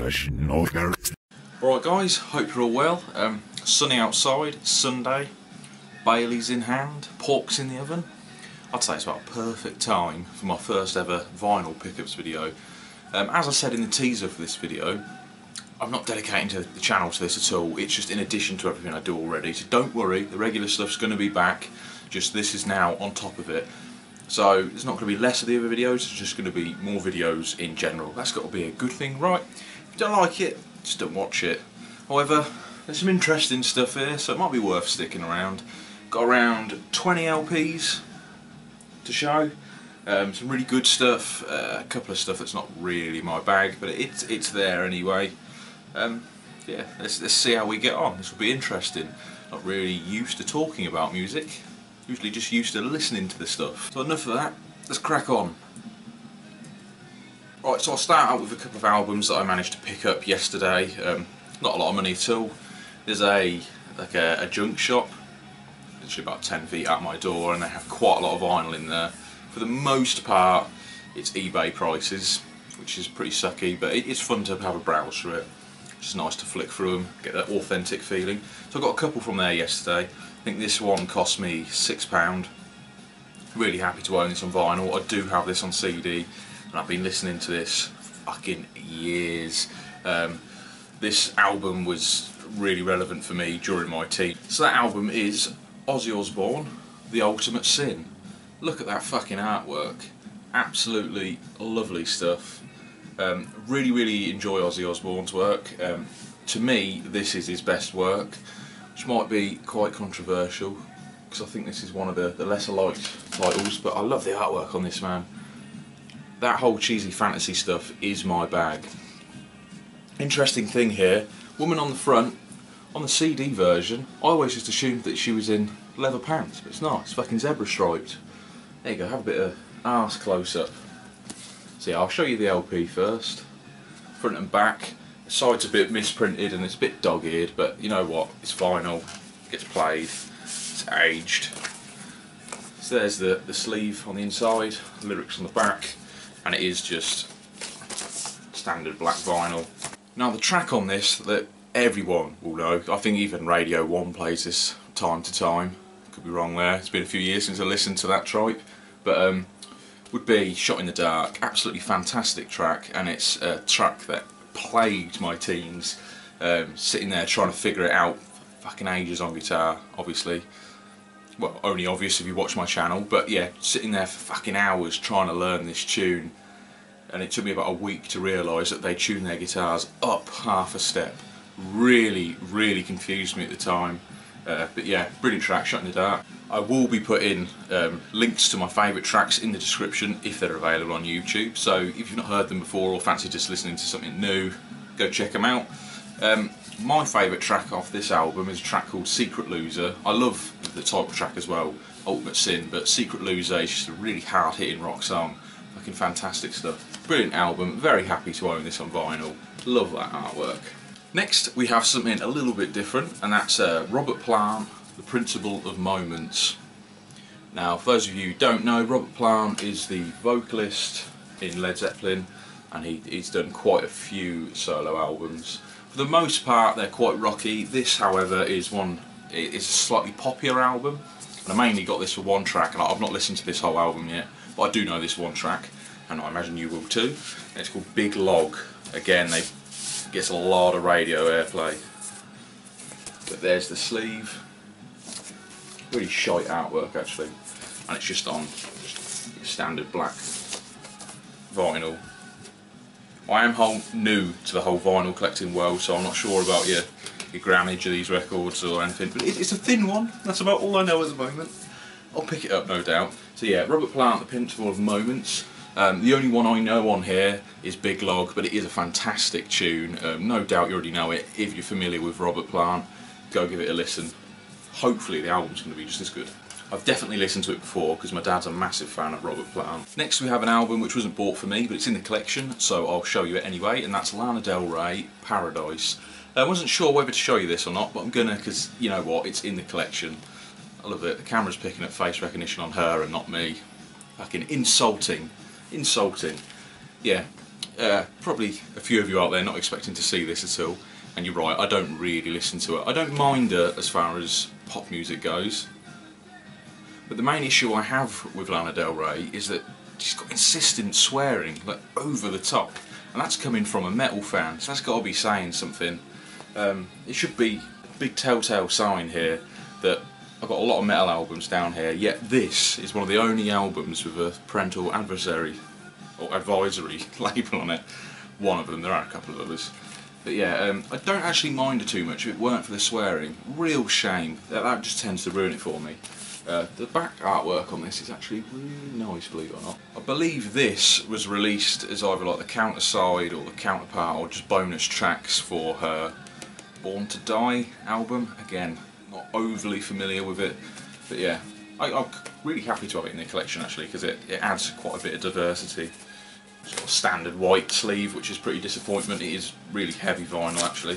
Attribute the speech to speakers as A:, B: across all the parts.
A: Alright guys, hope you're all well. Sunny outside, it's Sunday, Bailey's in hand, pork's in the oven. I'd say it's about a perfect time for my first ever vinyl pickups video. As I said in the teaser for this video, I'm not dedicating the channel to this at all. It's just in addition to everything I do already. So don't worry, the regular stuff's going to be back. Just this is now on top of it. So there's not going to be less of the other videos, it's just going to be more videos in general. That's got to be a good thing, right? If you don't like it, just don't watch it. However, there's some interesting stuff here, so it might be worth sticking around. Got around 20 LPs to show. Some really good stuff, a couple of stuff that's not really my bag, but it's there anyway. Yeah, let's see how we get on. This will be interesting. Not really used to talking about music, usually just used to listening to the stuff. So enough of that, let's crack on. Right, so I'll start out with a couple of albums that I managed to pick up yesterday. Not a lot of money at all. There's a junk shop, literally about 10 feet out my door, and they have quite a lot of vinyl in there. For the most part, it's eBay prices, which is pretty sucky, but it's fun to have a browse through it. It's just nice to flick through them, get that authentic feeling. So I got a couple from there yesterday. I think this one cost me £6. Really happy to own this on vinyl. I do have this on CD, and I've been listening to this for fucking years. This album was really relevant for me during my teen. So that album is Ozzy Osbourne, The Ultimate Sin. Look at that fucking artwork. Absolutely lovely stuff. Really enjoy Ozzy Osbourne's work. To me, this is his best work, which might be quite controversial, because I think this is one of the lesser liked titles, but I love the artwork on this, man. That whole cheesy fantasy stuff is my bag. Interesting thing here, woman on the front, on the CD version, I always just assumed that she was in leather pants, but it's not, it's fucking zebra striped. There you go, have a bit of arse close up. So yeah, I'll show you the LP first. Front and back. The side's a bit misprinted and it's a bit dog-eared, but you know what, it's vinyl, it gets played, it's aged. So there's the sleeve on the inside, the lyrics on the back, and it is just standard black vinyl. Now the track on this that everyone will know, I think even Radio 1 plays this time to time, could be wrong there, it's been a few years since I listened to that tripe, but would be Shot in the Dark. Absolutely fantastic track, and it's a track that plagued my teens, sitting there trying to figure it out for fucking ages on guitar, obviously. Well, only obvious if you watch my channel, but yeah, sitting there for fucking hours trying to learn this tune, and it took me about a week to realise that they tune their guitars up half a step. Really confused me at the time. But yeah, brilliant track, Shot in the Dark. I will be putting links to my favourite tracks in the description if they're available on YouTube, so if you've not heard them before or fancy just listening to something new, go check them out. My favourite track off this album is a track called Secret Loser. I love the title track as well, Ultimate Sin, but Secret Loser is just a really hard hitting rock song. Fucking fantastic stuff. Brilliant album, very happy to own this on vinyl. Love that artwork. Next we have something a little bit different, and that's Robert Plant, The Principle of Moments. Now for those of you who don't know, Robert Plant is the vocalist in Led Zeppelin, and he's done quite a few solo albums. For the most part they're quite rocky. This however is a slightly poppier album, and I mainly got this for one track, and I've not listened to this whole album yet, but I do know this one track, and I imagine you will too. It's called Big Log. Again, gets a lot of radio airplay. But there's the sleeve. Really shite artwork actually, and it's just on standard black vinyl. I am new to the whole vinyl collecting world, so I'm not sure about your grammage of these records or anything, but it's a thin one. That's about all I know at the moment. I'll pick it up, no doubt. So yeah, Robert Plant, The Principle of Moments. The only one I know on here is Big Log, but it is a fantastic tune. No doubt you already know it. If you're familiar with Robert Plant, go give it a listen. Hopefully the album's going to be just as good. I've definitely listened to it before because my dad's a massive fan of Robert Plant. Next we have an album which wasn't bought for me, but it's in the collection, so I'll show you it anyway, and that's Lana Del Rey, Paradise. I wasn't sure whether to show you this or not, but I'm gonna, because you know what, it's in the collection. I love it. The camera's picking up face recognition on her and not me. Fucking insulting. Yeah. Probably a few of you out there not expecting to see this at all, and you're right, I don't really listen to it. I don't mind it as far as pop music goes, but the main issue I have with Lana Del Rey is that she's got insistent swearing, like over the top, and that's coming from a metal fan, so that's got to be saying something. It should be a big telltale sign here that I've got a lot of metal albums down here, yet this is one of the only albums with a parental advisory label on it. One of them, there are a couple of others. But yeah, I don't actually mind it too much if it weren't for the swearing. Real shame. That just tends to ruin it for me. The back artwork on this is actually really nice, believe it or not. I believe this was released as either like the counter side or the counterpart or just bonus tracks for her Born to Die album. Again, not overly familiar with it, but yeah, I'm really happy to have it in the collection actually, because it adds quite a bit of diversity. Sort of standard white sleeve, which is pretty disappointment. It is really heavy vinyl actually,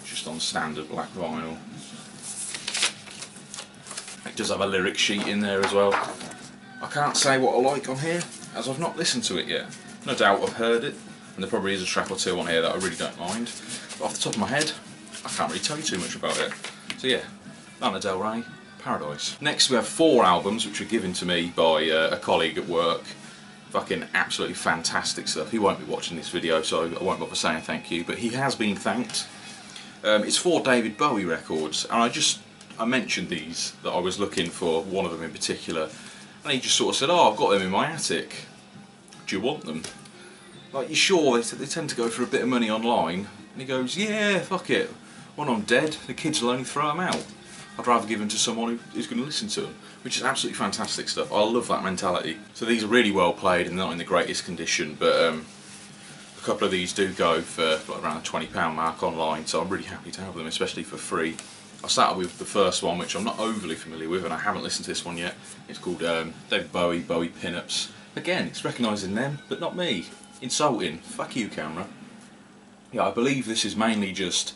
A: just on standard black vinyl. It does have a lyric sheet in there as well. I can't say what I like on here, as I've not listened to it yet. No doubt I've heard it, and there probably is a track or two on here that I really don't mind. But off the top of my head, I can't really tell you too much about it. So yeah, Lana Del Rey, Paradise. Next we have 4 albums which were given to me by a colleague at work. Fucking absolutely fantastic stuff. He won't be watching this video, so I won't bother saying thank you, but he has been thanked. It's 4 David Bowie records, and I mentioned these, that I was looking for one of them in particular, and he just sort of said, oh, I've got them in my attic, do you want them? Like, you sure? They tend to go for a bit of money online. And he goes, yeah, fuck it, when I'm dead the kids will only throw them out. I'd rather give them to someone who's going to listen to them, which is absolutely fantastic stuff. I love that mentality. So these are really well played and not in the greatest condition, but a couple of these do go for like around the £20 mark online, so I'm really happy to have them, especially for free. I started with the first one, which I'm not overly familiar with, and I haven't listened to this one yet. It's called David Bowie, Bowie Pinups. Again, it's recognising them, but not me. Insulting. Fuck you, camera. Yeah, I believe this is mainly just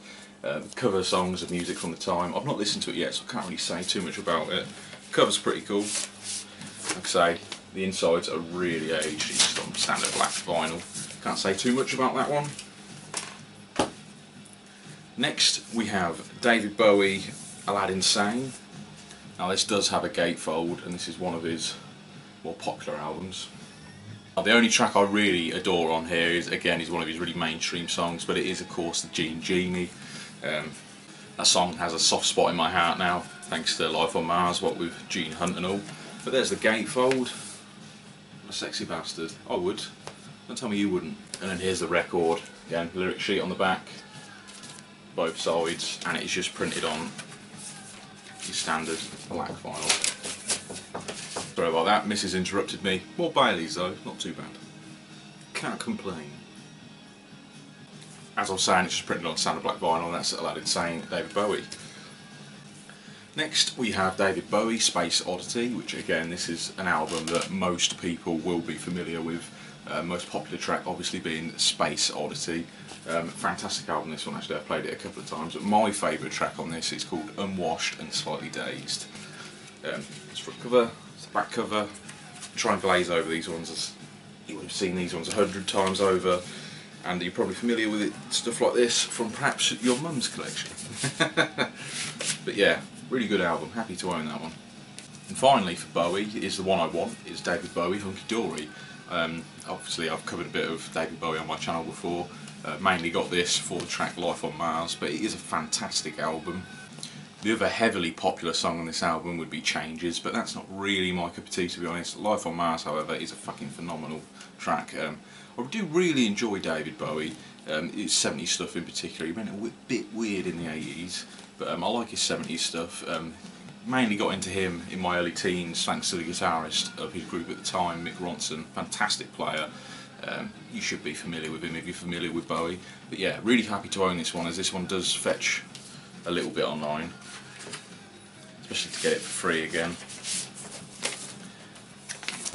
A: cover songs of music from the time. I've not listened to it yet, so I can't really say too much about it. The cover's pretty cool. Like I say, the insides are really aged. It's just on standard black vinyl. Can't say too much about that one. Next we have David Bowie, Aladdin Sane. Now this does have a gatefold, and this is one of his more popular albums. Now, the only track I really adore on here is one of his really mainstream songs, but it is of course the Genie. That song has a soft spot in my heart now, thanks to Life on Mars, what with Gene Hunt and all. But there's the gatefold. A sexy bastard. I would. Don't tell me you wouldn't. And then here's the record. Again, lyric sheet on the back. Both sides, and it's just printed on your standard black vinyl. Sorry about that, Mrs. interrupted me. More Baileys though, not too bad. Can't complain. As I was saying, it's just printed on standard black vinyl, and that's Aladdin Sane, David Bowie. Next we have David Bowie, Space Oddity, which again, this is an album that most people will be familiar with. Most popular track obviously being Space Oddity. Fantastic album this one actually, I've played it a couple of times, but my favourite track on this is called Unwashed and Slightly Dazed. It's front cover, it's the back cover. Try and glaze over these ones, as you would have seen these ones 100 times over, and you're probably familiar with it, stuff like this from perhaps your mum's collection. But yeah, really good album, happy to own that one. And finally for Bowie is the one I want, is David Bowie, Hunky Dory. Obviously I've covered a bit of David Bowie on my channel before, mainly got this for the track Life on Mars, but it is a fantastic album. The other heavily popular song on this album would be Changes, but that's not really my cup of tea, to be honest. Life on Mars, however, is a fucking phenomenal track. I do really enjoy David Bowie, his 70s stuff in particular. He went a bit weird in the 80s, but I like his 70s stuff. Mainly got into him in my early teens thanks to the guitarist of his group at the time, Mick Ronson, fantastic player. You should be familiar with him if you're familiar with Bowie. But yeah, really happy to own this one, as this one does fetch a little bit online, especially to get it for free again.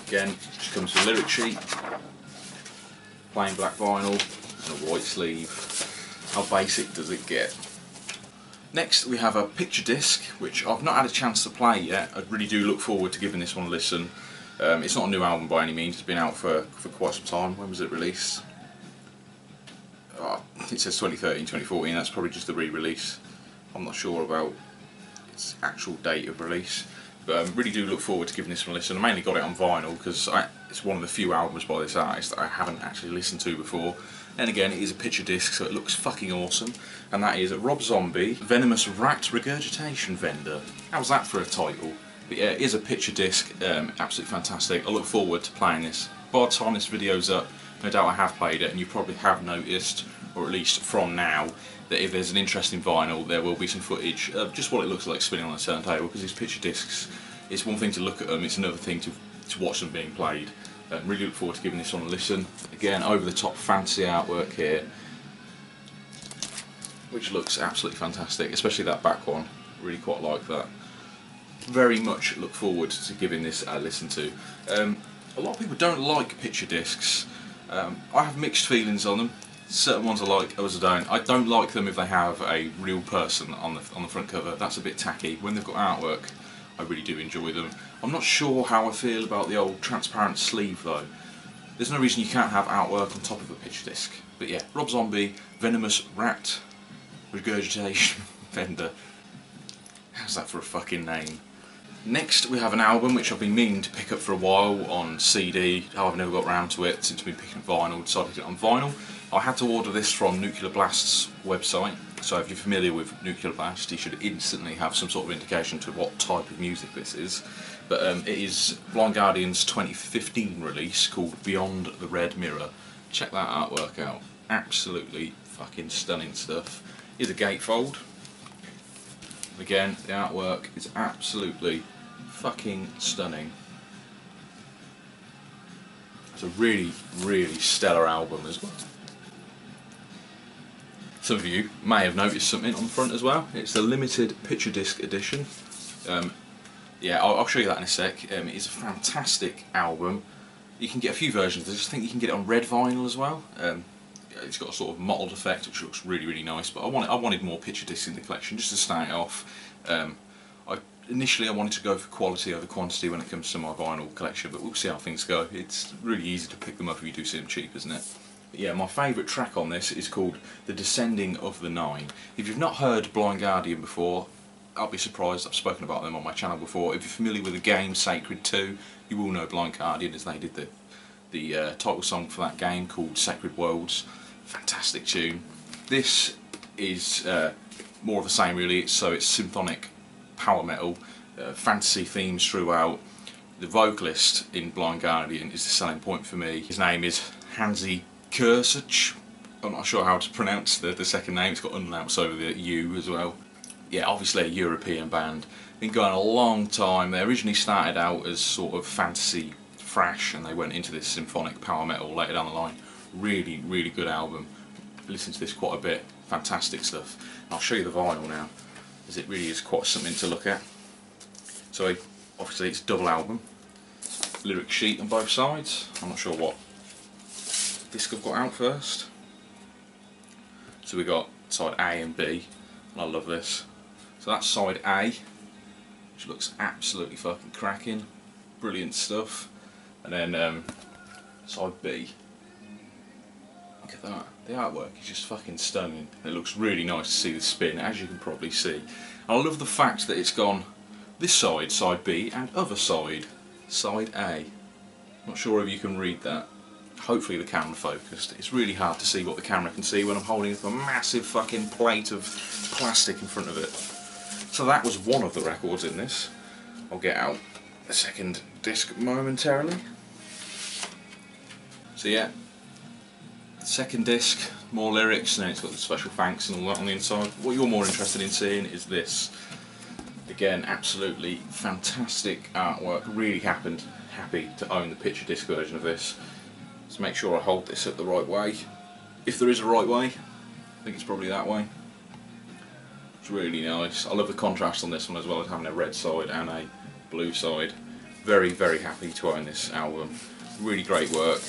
A: Again, just comes with a lyric sheet, plain black vinyl and a white sleeve. How basic does it get? Next we have a picture disc, which I've not had a chance to play yet. I really do look forward to giving this one a listen. It's not a new album by any means, it's been out for quite some time. When was it released? it says 2013, 2014, that's probably just the re-release. I'm not sure about its actual date of release, but really do look forward to giving this one a listen. I mainly got it on vinyl because it's one of the few albums by this artist that I haven't actually listened to before. And again, it is a picture disc, so it looks fucking awesome. And that is Rob Zombie, Venomous Rat Regurgitation Vendor. How's that for a title? But yeah, it is a picture disc, absolutely fantastic. I look forward to playing this. By the time this video's up, no doubt I have played it, and you probably have noticed, or at least from now, that if there's an interesting vinyl, there will be some footage of just what it looks like spinning on a turntable, because these picture discs, it's one thing to look at them, it's another thing to watch them being played. Really look forward to giving this one a listen. Again, over the top fancy artwork here, which looks absolutely fantastic, especially that back one. Really quite like that. Very much look forward to giving this a listen to. A lot of people don't like picture discs. I have mixed feelings on them. Certain ones I like, others I don't. I don't like them if they have a real person on the front cover. That's a bit tacky. When they've got artwork, I really do enjoy them. I'm not sure how I feel about the old transparent sleeve though. There's no reason you can't have artwork on top of a picture disc. But yeah, Rob Zombie, Venomous Rat Regurgitation Vendor. How's that for a fucking name? Next we have an album which I've been meaning to pick up for a while on CD. I've never got round to it since I've been picking up vinyl. Decided to get it on vinyl. I had to order this from Nuclear Blast's website, so if you're familiar with Nuclear Blast, you should instantly have some sort of indication to what type of music this is. But it is Blind Guardian's 2015 release called Beyond the Red Mirror. Check that artwork out. Absolutely fucking stunning stuff. Here's a gatefold. Again, the artwork is absolutely fucking stunning. It's a really, really stellar album as well. Some of you may have noticed something on the front as well. It's a limited picture disc edition. Yeah, I'll show you that in a sec. It is a fantastic album. You can get a few versions. I just think you can get it on red vinyl as well. It's got a sort of mottled effect which looks really, really nice. But I wanted more picture discs in the collection just to start it off. Initially I wanted to go for quality over quantity when it comes to my vinyl collection, but we'll see how things go. It's really easy to pick them up if you do see them cheap, isn't it? But yeah, my favourite track on this is called The Descending of the Nine. If you've not heard Blind Guardian before, I'll be surprised. I've spoken about them on my channel before. If you're familiar with the game Sacred 2, you will know Blind Guardian, as they did the title song for that game called Sacred Worlds. Fantastic tune. This is more of the same really, so it's symphonic power metal, fantasy themes throughout. The vocalist in Blind Guardian is the selling point for me. His name is Hansi Kursich. I'm not sure how to pronounce the second name, it's got unannounced over the U as well. Yeah, obviously a European band. Been going a long time. They originally started out as sort of fantasy thrash and they went into this symphonic power metal later down the line. Really, really good album. Listen to this quite a bit. Fantastic stuff. And I'll show you the vinyl now, as it really is quite something to look at. So obviously it's a double album. Lyric sheet on both sides. I'm not sure what disc I've got out first. So we got side A and B, and I love this. So that's side A, which looks absolutely fucking cracking, brilliant stuff. And then side B, look at that, the artwork is just fucking stunning. It looks really nice to see the spin, as you can probably see. And I love the fact that it's gone this side, side B, and other side, side A. Not sure if you can read that. Hopefully the camera focused. It's really hard to see what the camera can see when I'm holding up a massive fucking plate of plastic in front of it. So that was one of the records in this. I'll get out the second disc momentarily. So yeah, second disc, more lyrics, and then it's got the special thanks and all that on the inside. What you're more interested in seeing is this. Again, absolutely fantastic artwork. Really happy to own the picture disc version of this. Let's make sure I hold this up the right way. If there is a right way, I think it's probably that way. It's really nice. I love the contrast on this one as well as having a red side and a blue side. Very, very happy to own this album. Really great work.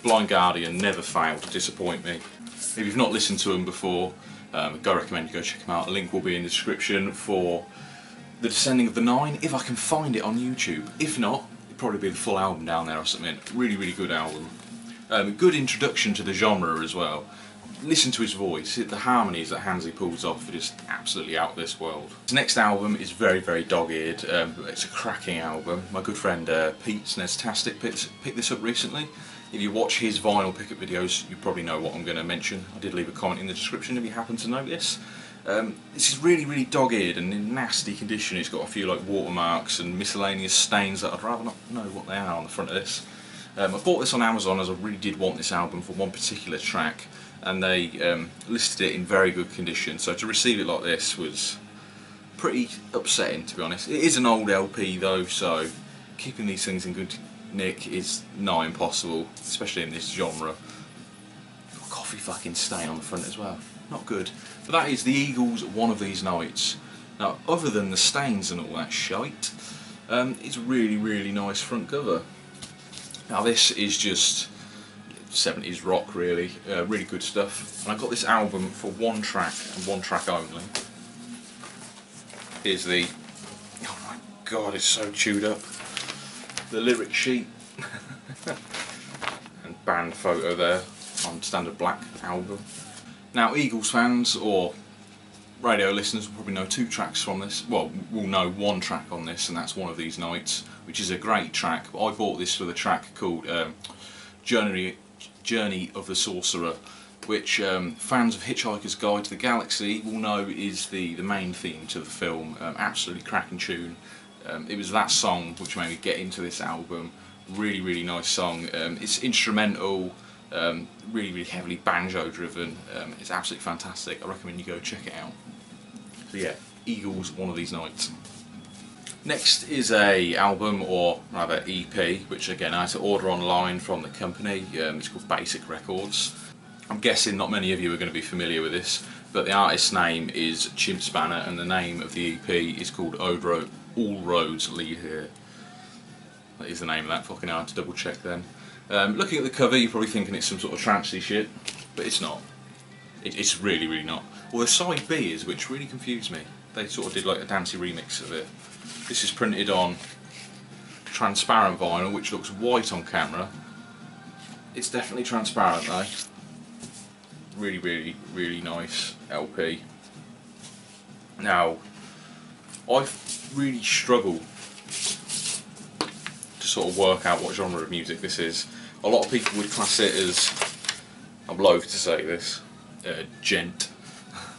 A: Blind Guardian never failed to disappoint me. If you've not listened to them before, I recommend you go check them out. A link will be in the description for The Descending of the Nine, if I can find it on YouTube. If not, it'll probably be the full album down there or something. Really, really good album. Good introduction to the genre as well. listen to his voice, the harmonies that Hansi pulls off are just absolutely out of this world. His next album is very, very dog-eared. It's a cracking album. My good friend Pete Snestastic picked this up recently. If you watch his vinyl pickup videos, you probably know what I'm going to mention. I did leave a comment in the description if you happen to know this. This is really, really dog-eared and in nasty condition. It's got a few like watermarks and miscellaneous stains that I'd rather not know what they are on the front of this. I bought this on Amazon as I really did want this album for one particular track, and they listed it in very good condition, so to receive it like this was pretty upsetting, to be honest. It is an old LP though, so keeping these things in good nick is nigh impossible, especially in this genre. Got a coffee fucking stain on the front as well, not good. But that is the Eagles' One of These Nights. Now, other than the stains and all that shite, it's a really, really nice front cover. Now this is just 70s rock, really, really good stuff. And I got this album for one track and one track only. Here's the, oh my god, it's so chewed up, the lyric sheet and band photo there on standard black album. Now Eagles fans or radio listeners will probably know two tracks from this. Well, we'll know one track on this, and that's One of These Nights, which is a great track. But I bought this for the track called Journey of the Sorcerer, which fans of Hitchhiker's Guide to the Galaxy will know is the main theme to the film. Absolutely cracking tune. It was that song which made me get into this album. Really, really nice song. It's instrumental, really, really heavily banjo driven. It's absolutely fantastic. I recommend you go check it out. So yeah, Eagles, One of These Nights. Next is a album, or rather EP, which again I had to order online from the company. It's called Basic Records. I'm guessing not many of you are going to be familiar with this, but the artist's name is Chimp, and the name of the EP is called All Roads Lead Here. That is the name of that. Fucking hard to double check then. Looking at the cover, you're probably thinking it's some sort of trancey shit, but it's not. It's really, really not. Well, the side B is, which really confused me. They sort of did like a dancey remix of it. This is printed on transparent vinyl, which looks white on camera. It's definitely transparent though. Really, really, really nice LP. Now, I've really struggled to sort of work out what genre of music this is. A lot of people would class it as, I'm loath to say this, gent,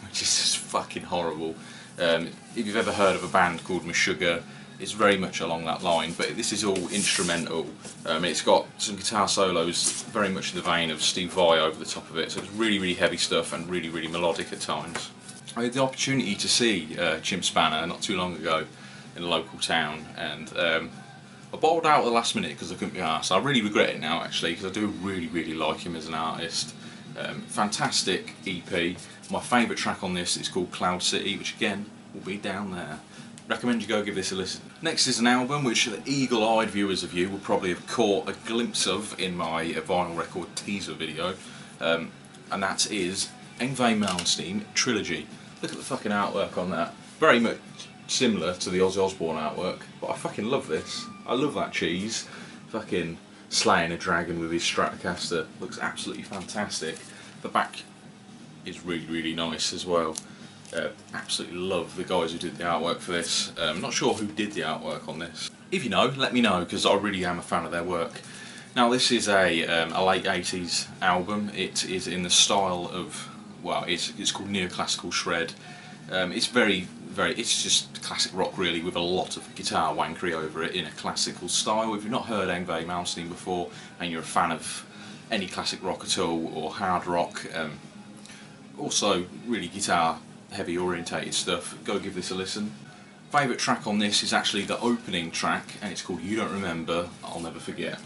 A: which is just fucking horrible. If you've ever heard of a band called Meshuggah, it's very much along that line, but this is all instrumental. It's got some guitar solos very much in the vein of Steve Vai over the top of it, so it's really, really heavy stuff and really, really melodic at times. I had the opportunity to see Chimp not too long ago in a local town, and I bottled out at the last minute because I couldn't be arsed. I really regret it now actually, because I do really, really like him as an artist. Fantastic EP. My favourite track on this is called Cloud City, which again will be down there. Recommend you go give this a listen. Next is an album which the eagle-eyed viewers of you will probably have caught a glimpse of in my vinyl record teaser video, and that is Yngwie Malmsteen Trilogy. Look at the fucking artwork on that. Very much similar to the Ozzy Osbourne artwork, but I fucking love this. I love that cheese. Fucking slaying a dragon with his Stratocaster. Looks absolutely fantastic. The back is really, really nice as well. Absolutely love the guys who did the artwork for this. I'm not sure who did the artwork on this. If you know, let me know, because I really am a fan of their work. Now this is a late 80s album. It is in the style of, well, it's called neoclassical shred. It's just classic rock really, with a lot of guitar wankery over it in a classical style. If you've not heard Yngwie Malmsteen before and you're a fan of any classic rock at all, or hard rock, also really guitar heavy orientated stuff, go give this a listen. Favourite track on this is actually the opening track, and it's called You Don't Remember, I'll Never Forget.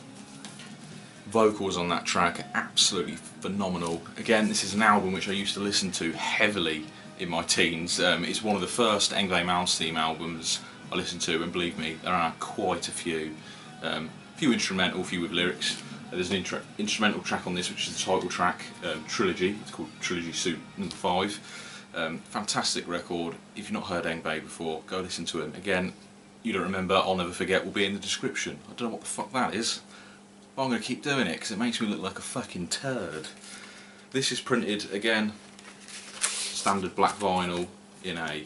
A: Vocals on that track, absolutely phenomenal. Again, this is an album which I used to listen to heavily in my teens. It's one of the first Yngwie Malmsteen albums I listened to, and believe me, there are quite a few. Few instrumental, few with lyrics. There's an instrumental track on this, which is the title track, Trilogy. It's called Trilogy Suit No. 5. Fantastic record. If you've not heard Yngwie before, go listen to him. Again, You Don't Remember, I'll Never Forget will be in the description. I don't know what the fuck that is, but I'm going to keep doing it because it makes me look like a fucking turd. This is printed again, standard black vinyl in a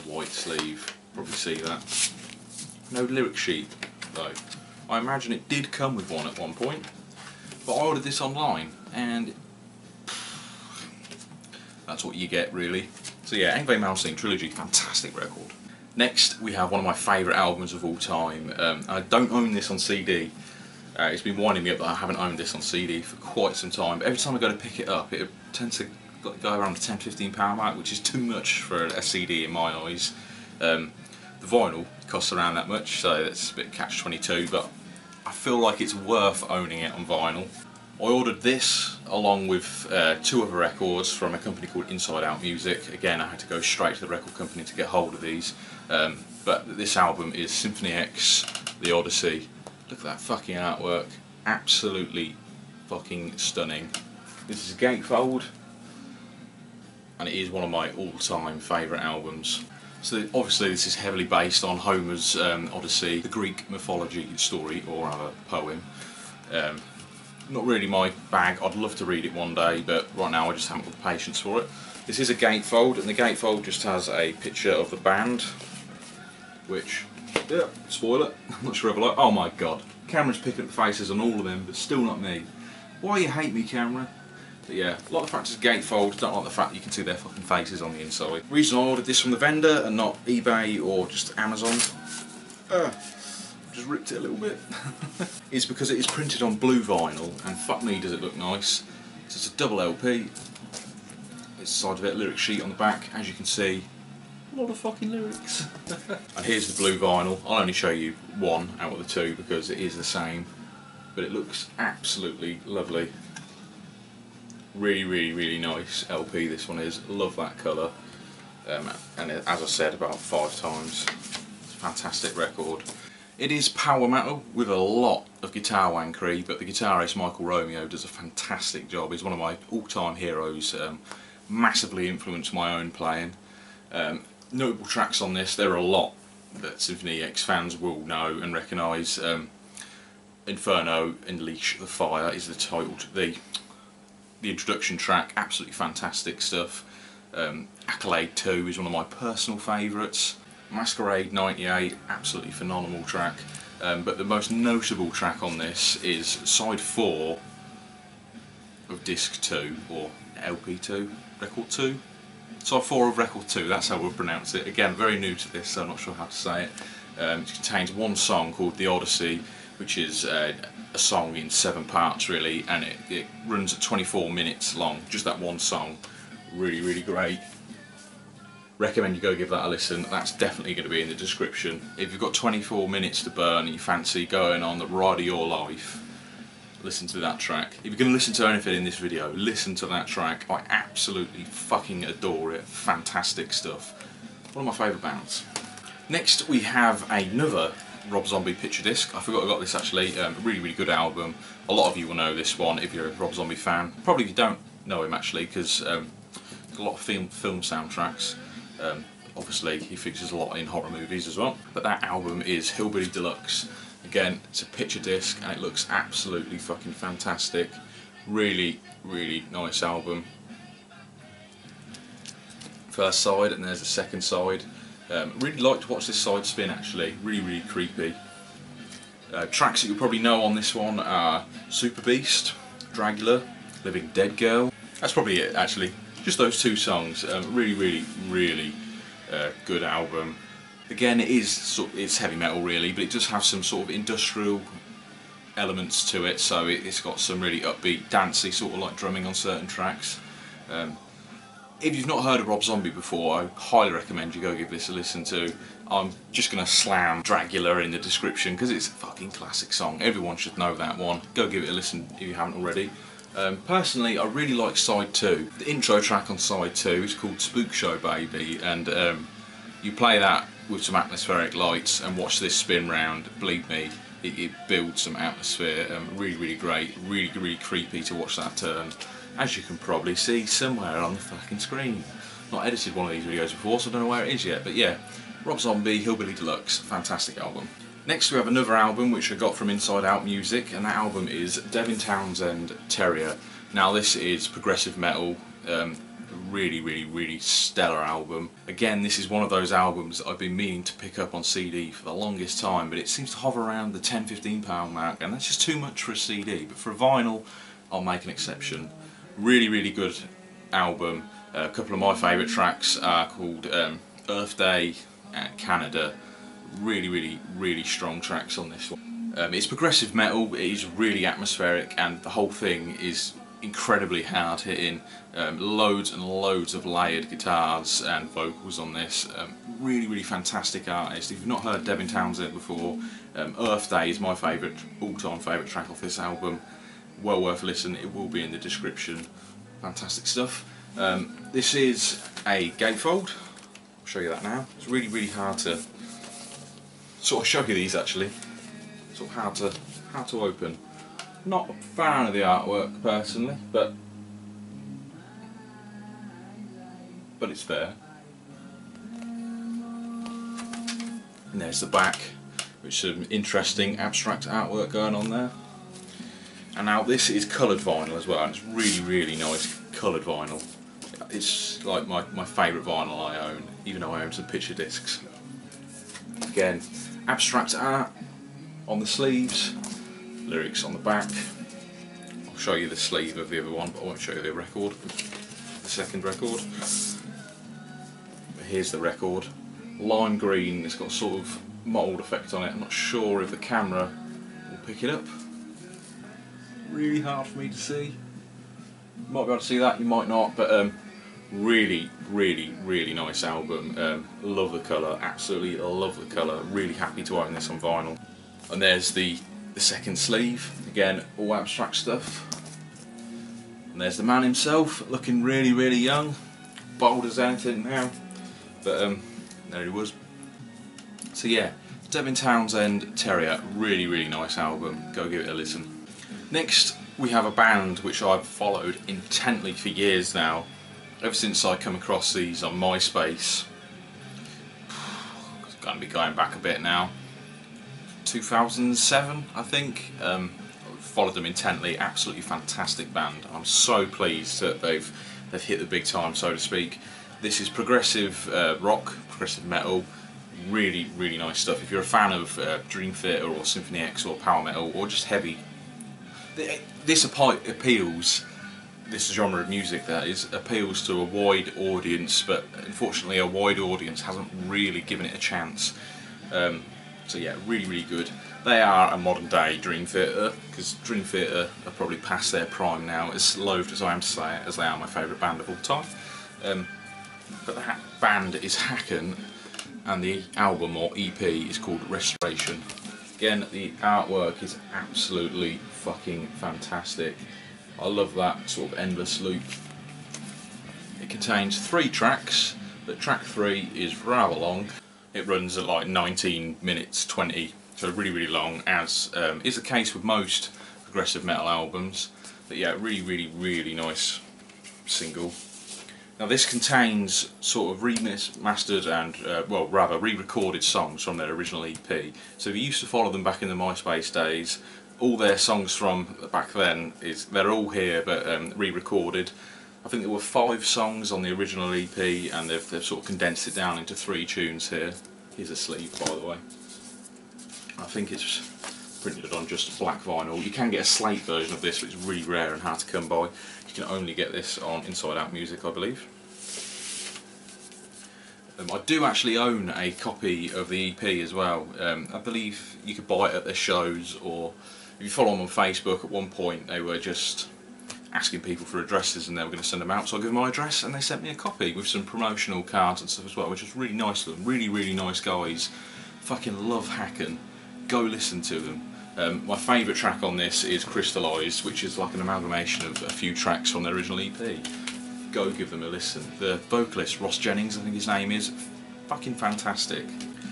A: white sleeve. Probably see that. No lyric sheet though. I imagine it did come with one at one point, but I ordered this online and that's what you get really. So yeah, Yngwie Malmsteen Trilogy, fantastic record. Next we have one of my favourite albums of all time. I don't own this on CD. It's been winding me up that I haven't owned this on CD for quite some time, but every time I go to pick it up it tends to go around the £10–15 mark, which is too much for a CD in my eyes. The vinyl costs around that much, so that's a bit catch-22, but I feel like it's worth owning it on vinyl. I ordered this along with 2 other records from a company called Inside Out Music. Again, I had to go straight to the record company to get hold of these, but this album is Symphony X, the Odyssey. Look at that fucking artwork, absolutely fucking stunning. This is a gatefold, and it is one of my all-time favourite albums. So obviously this is heavily based on Homer's Odyssey, the Greek mythology story, or rather poem. Not really my bag. I'd love to read it one day, but right now I just haven't got the patience for it. This is a gatefold, and the gatefold just has a picture of the band, which, yeah, spoiler, I'm not sure if I like. Oh my god, camera's picking up the faces on all of them, but still not me. Why you hate me, camera? But yeah, like the fact it's gatefold, don't like the fact that you can see their fucking faces on the inside. Reason I ordered this from the vendor and not eBay or just Amazon, just ripped it a little bit, is because it is printed on blue vinyl, and fuck me does it look nice. So it's a double LP, it's the side of it, lyric sheet on the back, as you can see, a lot of fucking lyrics. And here's the blue vinyl. I'll only show you one out of the 2 because it is the same, but it looks absolutely lovely. Really, really, really nice LP this one is. Love that colour, and as I said about 5 times, it's a fantastic record. It is power metal with a lot of guitar wankery, but the guitarist Michael Romeo does a fantastic job. He's one of my all-time heroes, massively influenced my own playing. Notable tracks on this, there are a lot that Symphony X fans will know and recognise. Inferno, Unleash the Fire is the title, the introduction track, absolutely fantastic stuff. Accolade 2 is one of my personal favourites. Masquerade 98, absolutely phenomenal track. But the most notable track on this is side 4 of disc 2, or LP 2, record 2. Side 4 of record 2, that's how we'll pronounce it. Again, very new to this, so I'm not sure how to say it. It contains one song called The Odyssey, which is a song in 7 parts really, and it runs at 24 minutes long, just that one song. Really, really great. Recommend you go give that a listen. That's definitely going to be in the description. If you've got 24 minutes to burn and you fancy going on the ride of your life, listen to that track. If you're going to listen to anything in this video, listen to that track. I absolutely fucking adore it. Fantastic stuff. One of my favourite bands. Next we have another Rob Zombie picture disc. I forgot I got this actually. Really, really good album. A lot of you will know this one if you're a Rob Zombie fan. Probably if you don't know him actually, because a lot of film soundtracks. Obviously he features a lot in horror movies as well. But that album is Hellbilly Deluxe. Again, it's a picture disc and it looks absolutely fucking fantastic. Really, really nice album. First side, and there's the second side. Really like to watch this side spin actually. Really, really creepy. Tracks that you'll probably know on this one are Super Beast, Dragula, Living Dead Girl. That's probably it actually. Just those 2 songs. Really, really, really good album. Again, it's heavy metal really, but it does have some sort of industrial elements to it, so it's got some really upbeat, dancey sort of like drumming on certain tracks. If you've not heard of Rob Zombie before, I highly recommend you go give this a listen to. I'm just going to slam Dragula in the description because it's a fucking classic song. Everyone should know that one. Go give it a listen if you haven't already. Personally, I really like side 2. The intro track on side 2 is called Spook Show Baby, and you play that with some atmospheric lights and watch this spin round. Believe me, it builds some atmosphere. Really, really great. Really, really creepy to watch that turn, as you can probably see somewhere on the fucking screen. Not edited one of these videos before, so I don't know where it is yet, but yeah, Rob Zombie, Hellbilly Deluxe, fantastic album. Next we have another album which I got from Inside Out Music, and that album is Devin Townsend, Terria. Now this is progressive metal, really stellar album. Again, this is one of those albums that I've been meaning to pick up on CD for the longest time, but it seems to hover around the £10–15 mark, and that's just too much for a CD. But for a vinyl, I'll make an exception. Really good album. A couple of my favourite tracks are called Earth Day and Canada. Really strong tracks on this one. It's progressive metal, it is really atmospheric, and the whole thing is incredibly hard hitting. Loads and loads of layered guitars and vocals on this. Really fantastic artist. If you've not heard Devin Townsend before, Earth Day is my all-time favourite track off this album. Well worth a listen, it will be in the description. Fantastic stuff. This is a gatefold. I'll show you that now. It's really hard to sort of show you these actually. Sort of how to open. Not a fan of the artwork personally, but it's there. And there's the back, which is some interesting abstract artwork going on there. And now this is coloured vinyl as well, and it's really nice coloured vinyl. It's like my favourite vinyl I own, even though I own some picture discs. Again, abstract art on the sleeves, lyrics on the back. I'll show you the sleeve of the other one, but I won't show you the record, the second record. But here's the record. Lime green, it's got a sort of mould effect on it. I'm not sure if the camera will pick it up. Really hard for me to see. You might be able to see that, you might not, but really nice album. Love the colour, absolutely love the colour. Really happy to own this on vinyl. And there's the second sleeve, again all abstract stuff. And there's the man himself, looking really young, bold as anything now, but there he was. So yeah, Devin Townsend, Terria, really nice album, go give it a listen. Next we have a band which I've followed intently for years now, ever since I come across these on MySpace. It's going to be going back a bit now. 2007, I think. Followed them intently. Absolutely fantastic band. I'm so pleased that they've hit the big time, so to speak. This is progressive rock, progressive metal. Really nice stuff. If you're a fan of Dream Theater or Symphony X or power metal or just heavy, this appeals. This genre of music, that is, appeals to a wide audience, but unfortunately a wide audience hasn't really given it a chance. So yeah, really good. They are a modern day Dream Theater, because Dream Theater are probably past their prime now, as loathed as I am to say it, as they are my favourite band of all time. But that band is Haken, and the album or EP is called Restoration. Again, the artwork is absolutely fucking fantastic. I love that sort of endless loop. It contains 3 tracks, but track 3 is rather long. It runs at like 19 minutes 20, so really long, as is the case with most progressive metal albums. But yeah, really nice single. Now this contains sort of remastered and, well rather re-recorded songs from their original EP. So if you used to follow them back in the MySpace days, all their songs from back then, they're all here but re-recorded. I think there were 5 songs on the original EP, and they've sort of condensed it down into 3 tunes here. Here's a sleeve, by the way. I think it's printed on just black vinyl. You can get a slate version of this, but it's really rare and hard to come by. You can only get this on Inside Out Music, I believe. I do actually own a copy of the EP as well. I believe you could buy it at their shows, or if you follow them on Facebook, at one point they were just asking people for addresses and they were going to send them out, so I gave them my address and they sent me a copy with some promotional cards and stuff as well, which was really nice of them. Really nice guys. Fucking love Haken. Go listen to them. My favourite track on this is Crystallised, which is like an amalgamation of a few tracks from their original EP. Go give them a listen. The vocalist, Ross Jennings, I think his name is, fucking fantastic.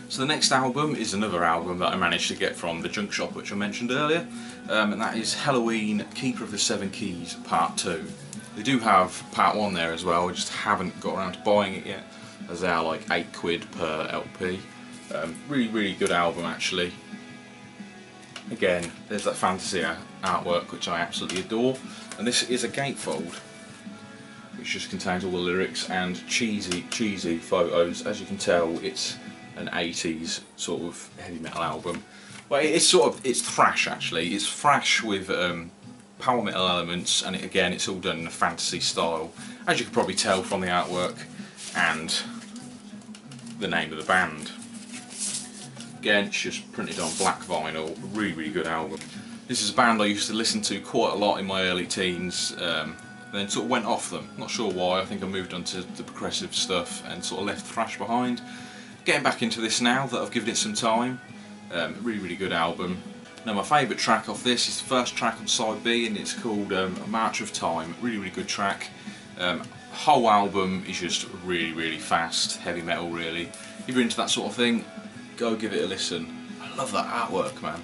A: So the next album is another album that I managed to get from the junk shop, which I mentioned earlier, and that is Helloween, Keeper of the Seven Keys, Part 2. They do have Part 1 there as well, I just haven't got around to buying it yet, as they are like £8 per LP. Really good album actually. Again, there's that fantasy artwork which I absolutely adore, and this is a gatefold which just contains all the lyrics and cheesy photos. As you can tell, it's an 80s sort of heavy metal album. Well, it's thrash actually. It's thrash with power metal elements, and again, it's all done in a fantasy style, as you can probably tell from the artwork and the name of the band. Again, it's just printed on black vinyl. Really good album. This is a band I used to listen to quite a lot in my early teens. Then sort of went off them. Not sure why. I think I moved on to the progressive stuff and sort of left thrash behind. Getting back into this now that I've given it some time. Really good album. Now my favourite track off this is the first track on side B, and it's called March of Time. Really good track. Whole album is just really fast, heavy metal really. If you're into that sort of thing, go give it a listen. I love that artwork, man.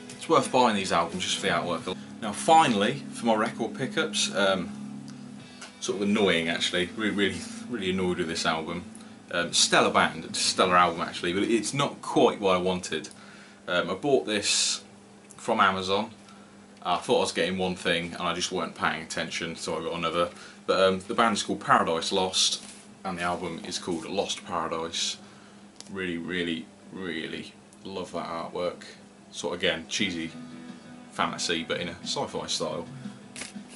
A: It's worth buying these albums just for the artwork. Now finally, for my record pickups, sort of annoying actually, really annoyed with this album. Stellar band, stellar album actually, but it's not quite what I wanted. I bought this from Amazon. I thought I was getting one thing and I just weren't paying attention, so I got another. But the band is called Paradise Lost, and the album is called Lost Paradise. Really love that artwork. Sort of again, cheesy fantasy but in a sci-fi style.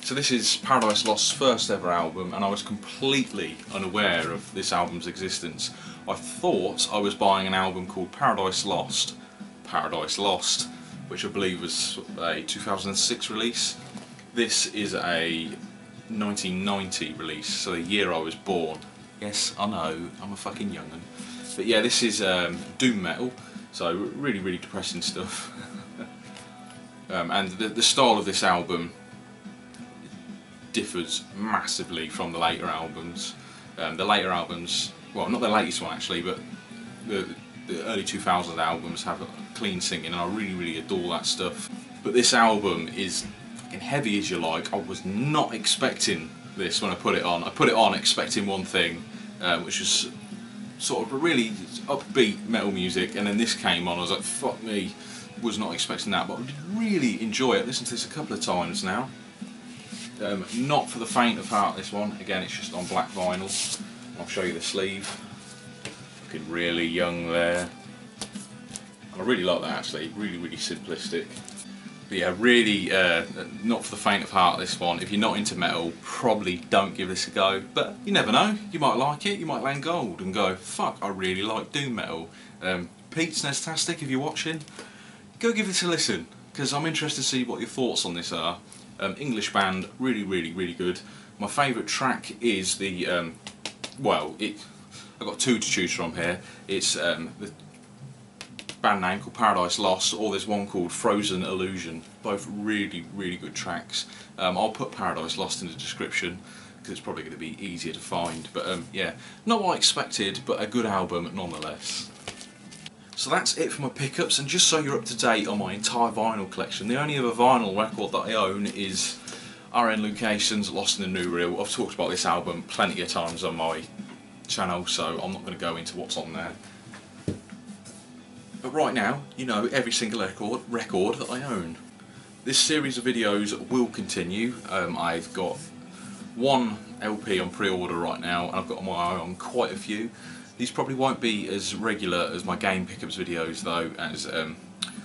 A: So this is Paradise Lost's first ever album, and I was completely unaware of this album's existence. I thought I was buying an album called Paradise Lost, which I believe was a 2006 release. This is a 1990 release, so the year I was born. Yes, I know, I'm a fucking young'un. But yeah, this is doom metal, so really depressing stuff. And the style of this album differs massively from the later albums. The later albums, well, not the latest one actually, but the early 2000s albums have clean singing, and I really adore that stuff. But this album is fucking heavy as you like. I was not expecting this when I put it on. I put it on expecting one thing, which was sort of really upbeat metal music, and then this came on. I was like, fuck me, was not expecting that, but I did really enjoy it. I've listened to this a couple of times now. Not for the faint of heart, this one. Again, it's just on black vinyl. I'll show you the sleeve. Looking really young there. I really like that actually, really simplistic. But yeah, really not for the faint of heart, this one. If you're not into metal, probably don't give this a go, but you never know, you might like it, you might land gold and go, fuck, I really like doom metal. Pete's Nestastic, if you're watching, go give this a listen, because I'm interested to see what your thoughts on this are. English band, really good. My favourite track is the, well, I've got two to choose from here. It's the band name called Paradise Lost, or there's one called Frozen Illusion. Both really good tracks. I'll put Paradise Lost in the description because it's probably going to be easier to find. But yeah, not what I expected, but a good album nonetheless. So that's it for my pickups, and just so you're up to date on my entire vinyl collection, the only other vinyl record that I own is R.N. Lucation's Lost in the New Reel. I've talked about this album plenty of times on my channel, so I'm not going to go into what's on there. But right now, you know every single record that I own. This series of videos will continue. I've got one LP on pre-order right now, and I've got my eye on quite a few. These probably won't be as regular as my game pickups videos though, as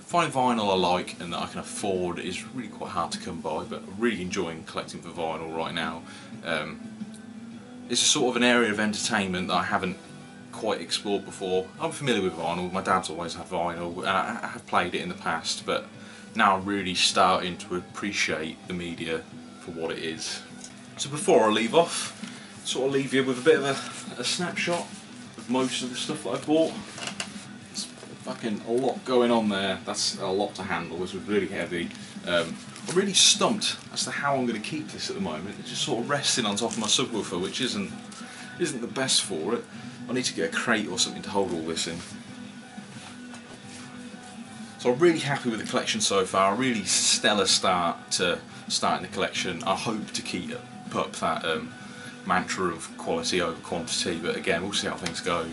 A: finding vinyl I like and that I can afford is really quite hard to come by, but I'm really enjoying collecting for vinyl right now. It's a sort of an area of entertainment that I haven't quite explored before. I'm familiar with vinyl, my dad's always had vinyl, and I have played it in the past, but now I'm really starting to appreciate the media for what it is. So before I leave off, sort of leave you with a bit of a snapshot of most of the stuff that I bought. There's fucking a lot going on there. That's a lot to handle. This was really heavy. I'm really stumped as to how I'm going to keep this at the moment. It's just sort of resting on top of my subwoofer, which isn't the best for it. I need to get a crate or something to hold all this in. So I'm really happy with the collection so far. A really stellar start to starting the collection. I hope to keep up that mantra of quality over quantity, but again, we'll see how things go.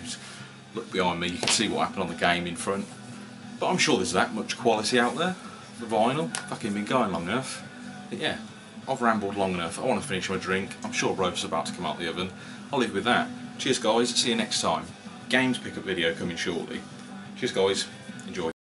A: Look behind me, you can see what happened on the game in front. But I'm sure there's that much quality out there. The vinyl, fucking been going long enough. But yeah, I've rambled long enough. I want to finish my drink. I'm sure roast's about to come out the oven. I'll leave with that. Cheers guys, see you next time. Games pickup video coming shortly. Cheers guys, enjoy.